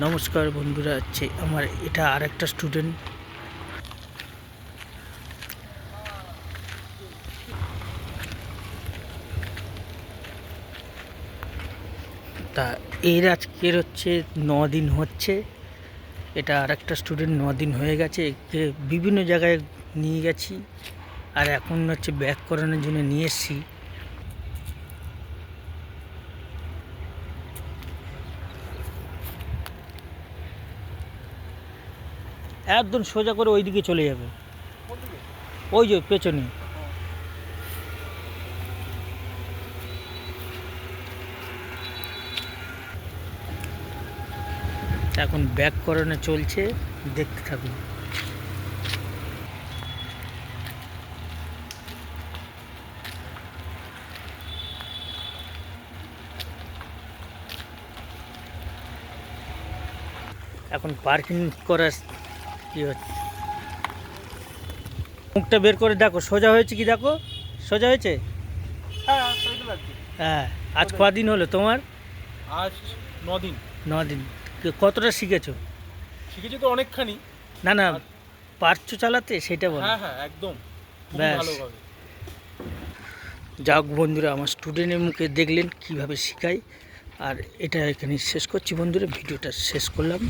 নমস্কার বন্ধুরা, আমার এটা আরেকটা স্টুডেন্ট। তা এর আজকের হচ্ছে 9 দিন হচ্ছে। এটা আরেকটা স্টুডেন্ট 9 দিন হয়ে গেছে। একে বিভিন্ন জায়গায় নিয়ে গেছি, আর এখন হচ্ছে ব্যাক করানোর জন্য নিয়ে এসেছি। একদম সোজা করে ওইদিকে চলে যাবে, ওই যে পেছনে। এখন ব্যাক করানো চলছে, দেখতে থাকুন। এখন পার্কিং করার কি হচ্ছে, মুখটা বের করে দেখো সোজা হয়েছে কি, দেখো সোজা হয়েছে। হ্যাঁ, আজ কদিন হলো তোমার? আজ 9 দিন। 9 দিন। কতটা শিখেছো? শিখেছি তো অনেকখানি। না না, পারছো চালাতে সেটা বলো। হ্যাঁ হ্যাঁ, একদম খুবই ব্যাস। ভালোভাবে। যাক বন্ধুরা, আমার স্টুডেন্টের মুখে দেখলেন কিভাবে শেখাই। আর এটা এখানে শেষ করছি বন্ধুরা, ভিডিওটা শেষ করলাম।